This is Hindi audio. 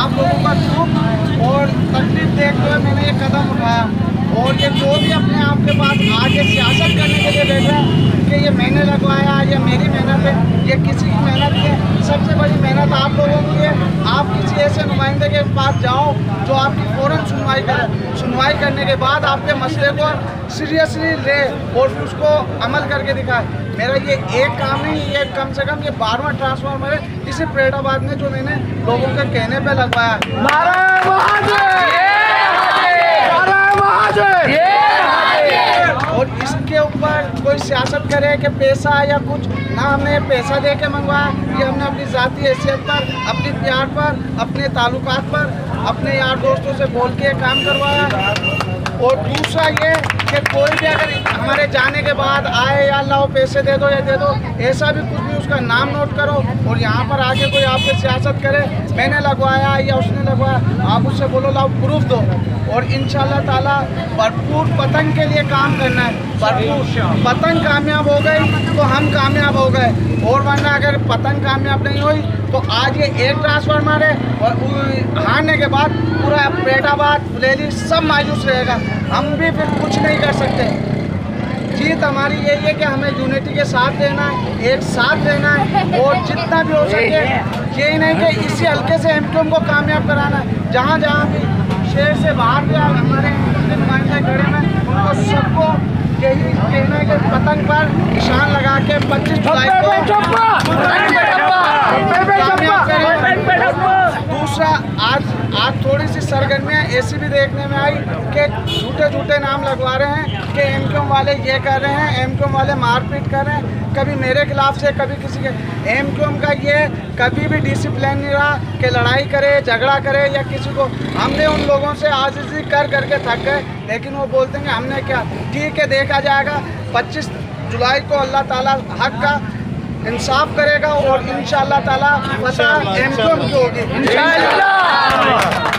आप लोगों का दुख और तकलीफ देखते हुए मैंने ये कदम उठाया। और ये जो भी अपने आप के पास आगे सियासत करने के लिए बैठ रहा है कि ये मैंने लगवाया, ये मेरी मेहनत है, ये किसी की मेहनत है, सबसे बड़ी मेहनत आप लोगों की है। आप किसी ऐसे नुमाइंदे के पास जाओ जो आपकी फ़ौरन सुनवाई करे। सुनवाई करने के बाद आपके मसले को सीरियसली ले और फिर उसको अमल करके दिखाए। मेरा ये एक काम नहीं, ये कम से कम ये 12वां ट्रांसफार्मर है इसी परेडाबाद में जो मैंने लोगों के कहने पे लगवाया और इसके ऊपर कोई सियासत करे कि पैसा या कुछ ना, हमने पैसा दे के मंगवाया। ये हमने अपनी ज़ाती हैसियत पर, अपनी प्यार पर, अपने ताल्लुकात पर, अपने यार दोस्तों से बोल के काम करवाया। और दूसरा ये कि कोई भी अगर हमारे जाने के बाद आए या लाओ पैसे दे दो या दे दो, ऐसा भी कुछ भी उसका नाम नोट करो और यहाँ पर आके कोई आपसे सियासत करे मैंने लगवाया या उसने लगवाया, आप उससे बोलो लाओ प्रूफ दो। और इंशाल्लाह ताला भरपूर पतंग के लिए काम करना है। भरपूर पतंग कामयाब हो गई तो हम कामयाब हो गए, और वरना अगर पतंग कामयाब नहीं हुई तो आज ये एक ट्रांसफार्मर है और हारने के बाद पूरा परेडाबाद फुलेली सब मायूस रहेगा। हम भी फिर कुछ नहीं कर सकते। जीत हमारी यही है कि हमें यूनिटी के साथ रहना है, एक साथ रहना है और जितना भी हो सके यही नहीं कि इसी हल्के से एमक्यूएम को कामयाब कराना है। जहाँ जहाँ भी शहर से बाहर भी हमारे नुमाइंदे खड़े हैं, उनको सबको यही कहना है कि पतंग पर निशान लगा के 25 जुलाई को कामयाब करें। दूसरा आज थोड़ी सी सरगर्मियाँ ऐसी भी देखने में आई कि झूठे नाम लगवा रहे हैं कि एमक्यूएम वाले ये कर रहे हैं, एमक्यूएम वाले मारपीट कर रहे हैं, कभी मेरे खिलाफ से कभी किसी के। एमक्यूएम का ये कभी भी डिसिप्लिन नहीं रहा कि लड़ाई करे, झगड़ा करे या किसी को। हमने उन लोगों से आजिज़ी कर करके थक गए, लेकिन वो बोलते हैं कि हमने क्या। ठीक है, देखा जाएगा 25 जुलाई को अल्लाह ताला हक का इंसाफ करेगा और इंशाअल्लाह ताला पता एमक्यूएम की होगी इंशाअल्लाह।